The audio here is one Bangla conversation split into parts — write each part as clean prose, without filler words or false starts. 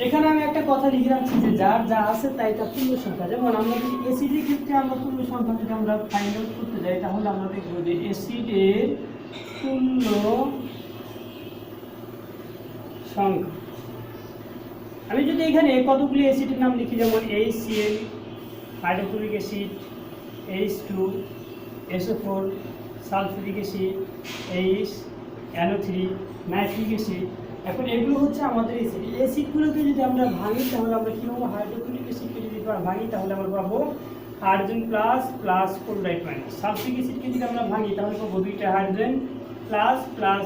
এখানে আমি একটা কথা লিখে রাখছি যে যার যা আছে তাই তার তুল্য সংখ্যা। যেমন আমরা যদি অ্যাসিডের ক্ষেত্রে আমরা তুল্য সংখ্যা যদি আমরা ফাইন্ড আউট করতে যাই তাহলে আমরা দেখব যে অ্যাসিডের তুল্য সংখ্যা, আমি যদি এখানে কতগুলি অ্যাসিডের নাম লিখি যেমন HCl hydrochloric acid, H2 SO4 sulphuric acid, NO3 nitric acid. এখন এগুলো হচ্ছে আমাদের অ্যাসিড। অ্যাসিডগুলোকে যদি আমরা ভাঙি তাহলে আমরা কী পাবো? হাইড্রোক্লোরিক অ্যাসিডকে যদি ভাঙি তাহলে আমরা পাবো hydrogen plus plus chloride minus. Sulphuric অ্যাসিডকে যদি আমরা ভাঙি তাহলে পাবো দুইটা hydrogen plus plus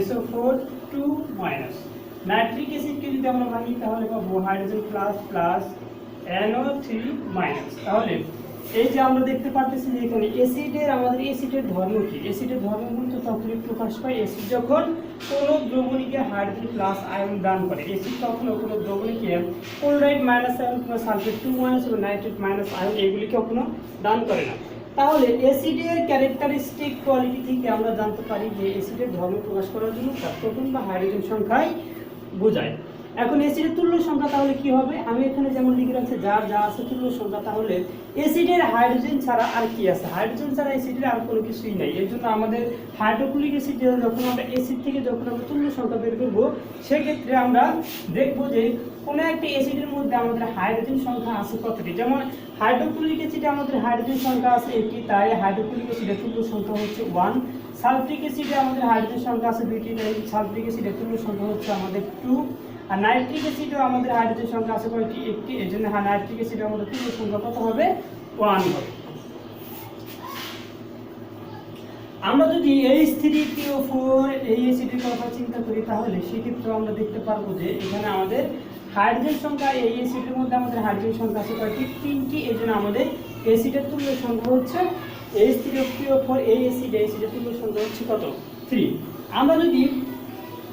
SO4 2 minus. Nitric অ্যাসিডকে যদি আমরা ভাঙি তাহলে পাবো hydrogen plus plus NO3 minus. তাহলে এই যে আমরা দেখতে পাচ্ছি যে এখানে অ্যাসিডের আমাদের অ্যাসিডের ধর্ম কি? অ্যাসিডের ধর্মগুলো তো তখনই প্রকাশ পায় অ্যাসিড যখন কোনো দ্রবণীকে হাইড্রোজেন প্লাস আয়ন দান করে। অ্যাসিড কখনো কোনো দ্রবণীকে ক্লোরাইড মাইনাস আয়ন কিংবা সালফেট 2 মাইনাস এবং নাইট্রেট মাইনাস আয়ন এগুলি কখনো দান করে না। তাহলে অ্যাসিডের ক্যারেক্টারিস্টিক কোয়ালিটি থেকে আমরা জানতে পারি যে অ্যাসিডের ধর্ম প্রকাশ করার জন্য তার প্রোটন বা হাইড্রোজেন সংখ্যাই বোঝায়। এখন অ্যাসিডের তুল্য সংখ্যা তাহলে কি হবে? আমি এখানে যেমন লিখে রাখছি যার যা আছে তুল্য সংখ্যা, তাহলে অ্যাসিডের হাইড্রোজেন ছাড়া আর কি আছে? হাইড্রোজেন ছাড়া অ্যাসিডের আর কোনো কিছুই নাই। এর জন্য আমাদের হাইড্রোক্লোরিক অ্যাসিড যখন আমরা অ্যাসিড থেকে যখন আমরা তুল্য সংখ্যা বের করবো সেক্ষেত্রে আমরা দেখবো যে কোনো একটা অ্যাসিডের মধ্যে আমাদের হাইড্রোজেন সংখ্যা আছে কতটি। যেমন হাইড্রোক্লোরিক অ্যাসিডে আমাদের হাইড্রোজেন সংখ্যা আছে 80, তাই হাইড্রোক্লোরিক অ্যাসিডের তুল্য সংখ্যা হচ্ছে 1। সালফ্রিক অ্যাসিডে আমাদের হাইড্রোজেন সংখ্যা আছে 2টি, তাই সালফ্রিক অ্যাসিডের তুল্য সংখ্যা হচ্ছে আমাদের 2। আর নাইট্রিক অ্যাসিডেও আমাদের হাইড্রোজেন সংখ্যা আছে কয়টি? 1টি। এর জন্য নাইট্রিক অ্যাসিডে আমাদের তুল্য সংখ্যা কত হবে? 1 হবে। আমরা যদি H3PO4 এই অ্যাসিডের কথা চিন্তা করি তাহলে সেক্ষেত্রে আমরা দেখতে পারবো যে এখানে আমাদের হাইড্রোজেন সংখ্যা এই অ্যাসিডের মধ্যে আমাদের হাইড্রোজেন সংখ্যা আছে কয়টি? 3টি। এর জন্য আমাদের অ্যাসিডের তুল্য সংখ্যা হচ্ছে H3PO4 এই অ্যাসিডের তুল্য সংখ্যা হচ্ছে কত? 3। আমরা যদি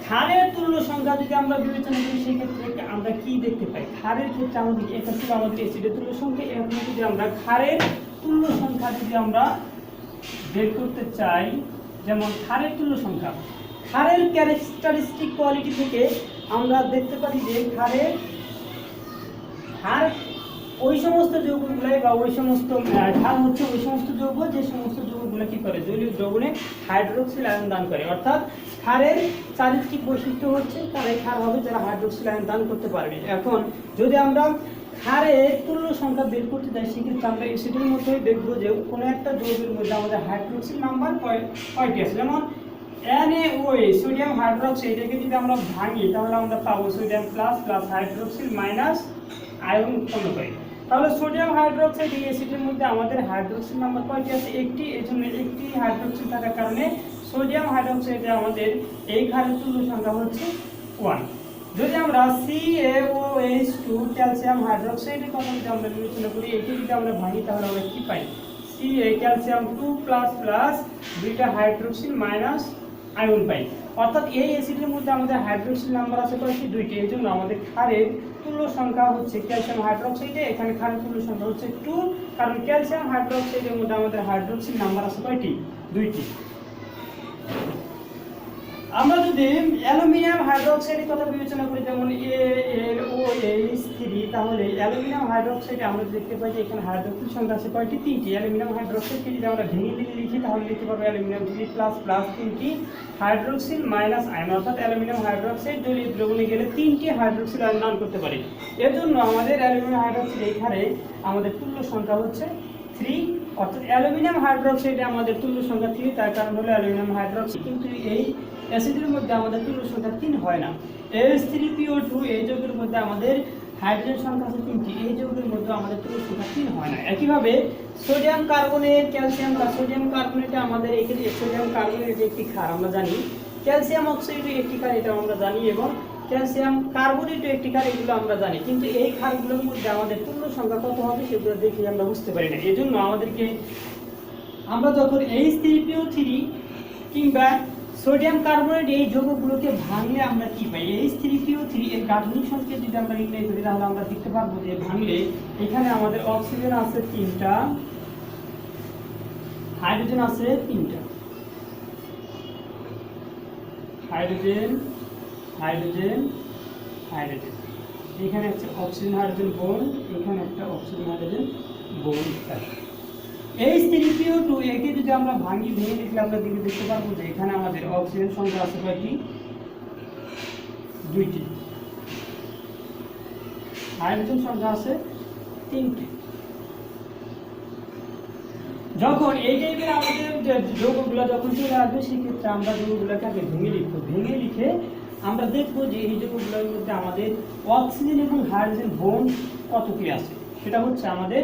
ক্ষারের তুল্য সংখ্যা যদি আমরা বিবেচনা করি সেক্ষেত্রে আমরা কি দেখতে পাই? ক্ষারের ক্ষেত্রে আমাদের এটা ছিল আমাদের অ্যাসিডের তুল্য সংখ্যা। এখন যদি আমরা ক্ষারের তুল্য সংখ্যা যদি আমরা বের করতে চাই, যেমন ক্ষারের তুল্য সংখ্যা, ক্ষারের ক্যারেক্টারিস্টিক কোয়ালিটি থেকে আমরা দেখতে পারি যে ক্ষার ওই সমস্ত যৌগগুলাই বা ওই সমস্ত ক্ষার হচ্ছে ওই সমস্ত যৌগ যে সমস্ত যৌগগুলো কি করে? জলীয় দ্রবণে হাইড্রোক্সিল আয়ন দান করে। অর্থাৎ ক্ষারের চারিত্রিক বৈশিষ্ট্য হচ্ছে তারাই ক্ষার হবে যারা হাইড্রোক্সিল আয়ন দান করতে পারবে। এখন যদি আমরা ক্ষারের তুল্য সংখ্যা বের করতে যাই সেক্ষেত্রে আমরা অ্যাসিডের মধ্যেই দেখবো যে কোনো একটা যৌগের মধ্যে আমাদের হাইড্রোক্সিল নাম্বার কয়টি আছে। যেমন NaOH সোডিয়াম হাইড্রোক্সাইড, এটাকে যদি আমরা ভাঙি তাহলে আমরা পাবো sodium plus plus hydroxyl minus ion উৎপন্ন করে। তাহলে সোডিয়াম হাইড্রোক্সাইড এই অ্যাসিডের মধ্যে আমাদের হাইড্রোক্সিল নাম্বার কয়টি আছে? 1টি। এর জন্য 1টি হাইড্রোক্সিল থাকার কারণে সোডিয়াম হাইড্রোক্সাইডে আমাদের এই ক্ষারের তুল্য সংখ্যা হচ্ছে 1। যদি আমরা CaOH2 ক্যালসিয়াম হাইড্রোক্সাইডের কথা যদি আমরা বিবেচনা করি, এটি যদি আমরা ভাঙি তাহলে আমরা কি পাই? Ca ক্যালসিয়াম 2 প্লাস প্লাস 2টা হাইড্রোক্সিল মাইনাস আয়ন পাই। অর্থাৎ এই অ্যাসিডের মধ্যে আমাদের হাইড্রোক্সিল নাম্বার আছে কয়টি? 2টি। এর জন্য আমাদের ক্ষারের তুল্য সংখ্যা হচ্ছে ক্যালসিয়াম হাইড্রোক্সাইডে এখানে ক্ষারের তুল্য সংখ্যা হচ্ছে 2, কারণ ক্যালসিয়াম হাইড্রোক্সাইডের মধ্যে আমাদের হাইড্রোক্সিল নাম্বার আছে কয়টি? 2টি। আমরা যদি অ্যালুমিনিয়াম হাইড্রোক্সাইডের কথা বিবেচনা করি যেমন AlOH3, তাহলে অ্যালুমিনিয়াম হাইড্রোক্সাইডে আমরা দেখতে পাই যে এখানে হাইড্রোক্সিল সংখ্যা আছে কয়টি? 3টি। অ্যালুমিনিয়াম হাইড্রোক্সাইডকে যদি আমরা ভেঙে লিখি তাহলে লিখতে পারবো অ্যালুমিনিয়াম 3 প্লাস প্লাস 3টি হাইড্রোক্সিল মাইনাস আয়ন। অর্থাৎ অ্যালুমিনিয়াম হাইড্রোক্সাইড জলীয় দ্রবণে গেলে 3টি হাইড্রোক্সিল আয়ন দান করতে পারে। এর জন্য আমাদের অ্যালুমিনিয়াম হাইড্রোক্সাইড এই ক্ষারে আমাদের তুল্য সংখ্যা হচ্ছে 3। অর্থাৎ অ্যালুমিনিয়াম হাইড্রোক্সাইডে আমাদের তুল্য সংখ্যা 3, তার কারণ হলো অ্যালুমিনিয়াম হাইড্রোক্সাইড। কিন্তু এই অ্যাসিডের মধ্যে আমাদের তুল্য সংখ্যা 3 হয় না। H3PO2 এই যৌগের মধ্যে আমাদের হাইড্রোজেন সংখ্যা আছে 3টি, এই যৌগের মধ্যে আমাদের তুল্য সংখ্যা 3 হয় না। একইভাবে সোডিয়াম কার্বনেট, ক্যালসিয়াম বা সোডিয়াম কার্বনেটে আমাদের এখানে সোডিয়াম কার্বনেট একটি ক্ষার আমরা জানি, ক্যালসিয়াম অক্সাইডও একটি ক্ষার এটা আমরা জানি, এবং ক্যালসিয়াম কার্বনেটও একটি ক্ষার এগুলো আমরা জানি। কিন্তু এই ক্ষারগুলোর মধ্যে আমাদের তুল্য সংখ্যা কত হবে সেগুলো দেখে আমরা বুঝতে পারি না। এই জন্য আমাদেরকে আমরা যখন H3PO3 কিংবা সোডিয়াম কার্বনেট এই যৌগগুলোকে ভাঙলে আমরা কি পাই? H3PO3 এর গাঠনিক সংকেত যদি আমরা নির্ণয় করি তাহলে আমরা দেখতে পারবো যে ভাঙলে এখানে আমাদের অক্সিজেন আছে 3টা, হাইড্রোজেন আছে 3টা, হাইড্রোজেন হাইড্রোজেন হাইড্রোজেন এখানে হচ্ছে অক্সিজেন হাইড্রোজেন বন্ড, এখানে একটা অক্সিজেন হাইড্রোজেন বন্ড থাকে। H3PO2 একে যদি আমরা ভেঙে লিখলে আমরা দেখতে পারবো যে এখানে আমাদের অক্সিজেন সংখ্যা আছে কয়টি? দুইটি। হাইড্রোজেন সংখ্যা আছে তিনটি। যখন এই টাইপের আমাদের যৌগগুলো যখন চলে আসবে সেক্ষেত্রে আমরা যৌগগুলোকে আগে ভেঙে লিখে আমরা দেখবো যে এই যৌগগুলোর মধ্যে আমাদের অক্সিজেন এবং হাইড্রোজেন বন্ড কতটি আছে। সেটা হচ্ছে আমাদের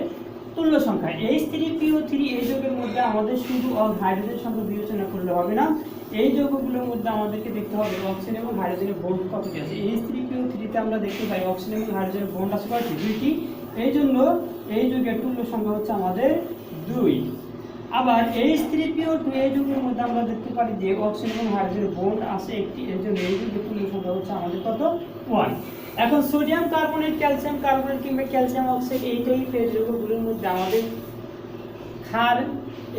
তুল্য সংখ্যা। H3PO3 এই যৌগের মধ্যে আমাদের শুধু হাইড্রোজেন সংখ্যা বিবেচনা করলে হবে না, এই যৌগগুলোর মধ্যে আমাদেরকে দেখতে হবে অক্সিজেন এবং হাইড্রোজেনের বন্ড কতটি আছে। H3PO3 তে আমরা দেখতে পাই অক্সিজেন এবং হাইড্রোজেনের বন্ড আছে কয়টি? দুইটি। এই জন্য এই যৌগের তুল্য সংখ্যা হচ্ছে আমাদের 2। আবার H3PO2 এই যৌগের মধ্যে আমরা দেখতে পারি যে অক্সিজেন এবং হাইড্রোজেনের বন্ড আছে একটি, এর জন্য এই যৌগের তুল্য সংখ্যা হচ্ছে আমাদের কত? 1। এখন সোডিয়াম কার্বনেট, ক্যালসিয়াম কার্বনেট কিংবা ক্যালসিয়াম অক্সাইড এই টাইপের যৌগগুলোর মধ্যে আমাদের ক্ষার,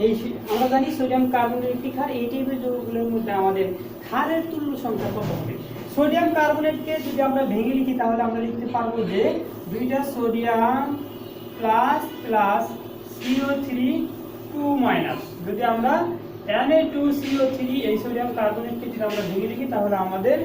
এই আমরা জানি সোডিয়াম কার্বনেট একটি ক্ষার, এই টাইপের যৌগগুলোর মধ্যে আমাদের ক্ষারের তুল্য সংখ্যা কত হবে? সোডিয়াম কার্বনেটকে যদি আমরা ভেঙে লিখি তাহলে আমরা লিখতে পারবো যে দুইটা সোডিয়াম প্লাস প্লাস CO3 2-, যদি আমরা Na2CO3 এই সোডিয়াম কার্বনেটকে যদি আমরা ভেঙে লিখি তাহলে আমাদের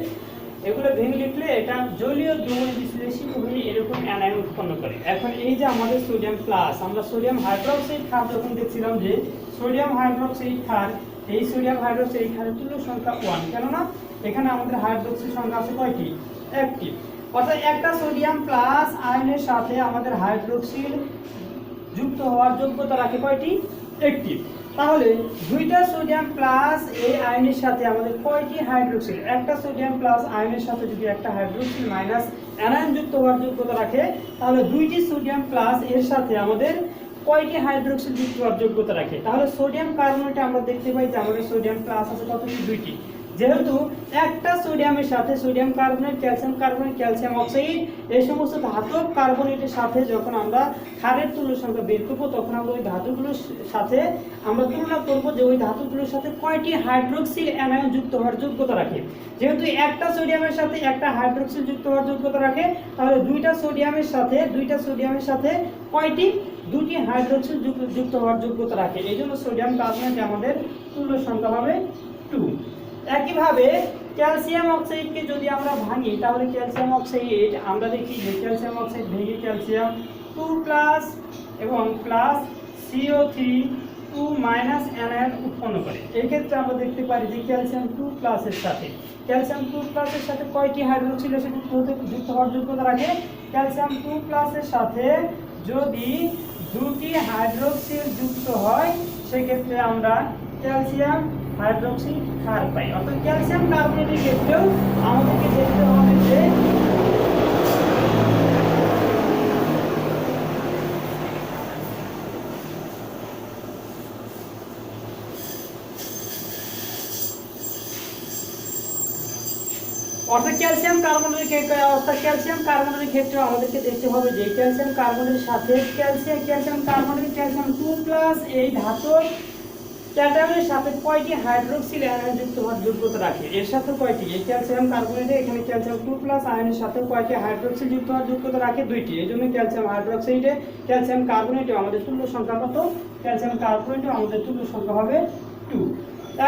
এগুলো ভেঙে লিখলে এটা জলীয় দ্রবণে বিশ্লেষিত হয়ে এরকম অ্যানায়ন উৎপন্ন করে। এখন এই যে আমাদের সোডিয়াম প্লাস, আমরা সোডিয়াম হাইড্রোক্সাইড ক্ষার যখন দেখছিলাম যে সোডিয়াম হাইড্রোক্সাইড ক্ষার, এই সোডিয়াম হাইড্রোক্সাইড ক্ষারের তুল্য সংখ্যা 1, কেননা এখানে আমাদের হাইড্রোক্সাইড সংখ্যা আছে কয়টি? একটি। অর্থাৎ একটা সোডিয়াম প্লাস আয়নের সাথে আমাদের হাইড্রোক্সিল যুক্ত হওয়ার যোগ্যতা রাখে কয়টি? একটি। তাহলে দুইটা সোডিয়াম প্লাস এই আয়নের সাথে আমাদের কয়টি হাইড্রোক্সিল? একটা সোডিয়াম প্লাস আয়নের সাথে যদি একটা হাইড্রোক্সিল মাইনাস অ্যানায়ন যুক্ত হওয়ার যোগ্যতা রাখে তাহলে দুইটি সোডিয়াম প্লাস এর সাথে আমাদের কয়টি হাইড্রোক্সিল যুক্ত হওয়ার যোগ্যতা রাখে? তাহলে সোডিয়াম কার্বনেটে আমরা দেখতে পাই যে আমাদের সোডিয়াম প্লাস আছে কতটি? দুইটি। যেহেতু একটা সোডিয়ামের সাথে সোডিয়াম কার্বনেট, ক্যালসিয়াম অক্সাইড এই সমস্ত ধাতব কার্বনেটের সাথে যখন আমরা ক্ষারের তুল্য সংখ্যা বের করবো তখন আমরা ওই ধাতুগুলোর সাথে আমরা তুলনা করবো যে ওই ধাতুগুলোর সাথে কয়টি হাইড্রোক্সিল অ্যানায়ন যুক্ত হওয়ার যোগ্যতা রাখে। যেহেতু একটা সোডিয়ামের সাথে একটা হাইড্রোক্সিল যুক্ত হওয়ার যোগ্যতা রাখে তাহলে দুইটা সোডিয়ামের সাথে কয়টি? দুটি হাইড্রোক্সিল যুক্ত হওয়ার যোগ্যতা রাখে। এই জন্য সোডিয়াম কার্বনেট আমাদের তুল্য সংখ্যা হবে 2। একইভাবে ক্যালসিয়াম অক্সাইডকে যদি আমরা ভাঙি তাহলে ক্যালসিয়াম অক্সাইড আমরা দেখি যে ক্যালসিয়াম অক্সাইড ভেঙে ক্যালসিয়াম 2+ এবং প্লাস CO3 2- অ্যানায়ন উৎপন্ন করে। এই ক্ষেত্রে আমরা দেখতে পারি যে ক্যালসিয়াম 2+ এর সাথে কয়টি হাইড্রোক্সিল এসে যুক্ত হওয়ার যোগ্যতা রাখে? ক্যালসিয়াম 2+ এর সাথে যদি দুটি হাইড্রোক্সিল যুক্ত হয় সেক্ষেত্রে আমরা ক্যালসিয়াম হাইড্রোক্সিল ক্ষার পাই। অর্থাৎ ক্যালসিয়াম কার্বনেটের ক্ষেত্রেও আমাদেরকে দেখতে হবে যে ক্যালসিয়াম কার্বনেটের ক্ষেত্রে আমাদেরকে দেখতে হবে যে ক্যালসিয়াম কার্বনেটের সাথে ক্যালসিয়াম 2+ এই ধাতব ক্যাটায়নের সাথে কয়টি হাইড্রোক্সিল অ্যানায়ন যুক্ত হওয়ার যোগ্যতা রাখে? এর সাথে কয়টি? এই ক্যালসিয়াম কার্বনেটে এখানে ক্যালসিয়াম 2+ আয়নের সাথে কয়টি হাইড্রোক্সিল যুক্ত হওয়ার যোগ্যতা রাখে? দুইটি। এই জন্য ক্যালসিয়াম হাইড্রোক্সাইডে ক্যালসিয়াম কার্বনেটে আমাদের তুল্য সংখ্যা কত? ক্যালসিয়াম কার্বনেটে আমাদের তুল্য সংখ্যা হবে 2।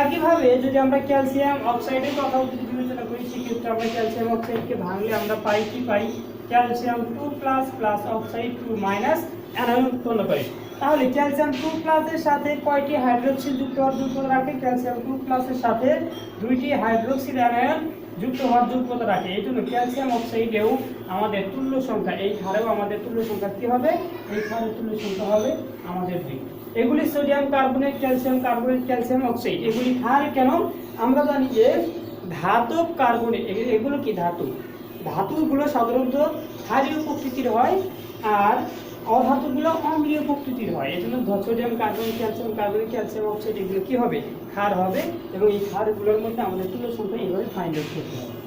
একইভাবে যদি আমরা ক্যালসিয়াম অক্সাইডের কথা যদি বিবেচনা করি সেক্ষেত্রে আমরা ক্যালসিয়াম অক্সাইডকে ভাঙলে আমরা পাই কি? পাই ক্যালসিয়াম 2+ প্লাস অক্সাইড 2- অ্যানায়ন উৎপন্ন করে। তাহলে ক্যালসিয়াম 2+ এর সাথে কয়টি হাইড্রোক্সিল যুক্ত হওয়ার যোগ্যতা রাখে? ক্যালসিয়াম 2+ এর সাথে দুইটি হাইড্রোক্সিল অ্যানায়ন যুক্ত হওয়ার যোগ্যতা রাখে। এই জন্য ক্যালসিয়াম অক্সাইডেও আমাদের তুল্য সংখ্যা, এই ক্ষারেও আমাদের তুল্য সংখ্যা কি হবে? এই ক্ষারের তুল্য সংখ্যা হবে আমাদের 2। এগুলি সোডিয়াম কার্বনেট, ক্যালসিয়াম অক্সাইড এগুলি ক্ষার কেন? আমরা জানি যে ধাতব কার্বনেট এগুলো কি ধাতুগুলো সাধারণত ক্ষারীয় প্রকৃতির হয় আর অধাতুগুলো অম্লীয় প্রকৃতির হয়। এই জন্য সোডিয়াম কার্বনেট, ক্যালসিয়াম অক্সাইড এগুলো কি হবে? ক্ষার হবে এবং এই ক্ষারগুলোর মধ্যে আমাদের তুল্য সংখ্যা এইভাবে ফাইন্ড আউট করতে হবে।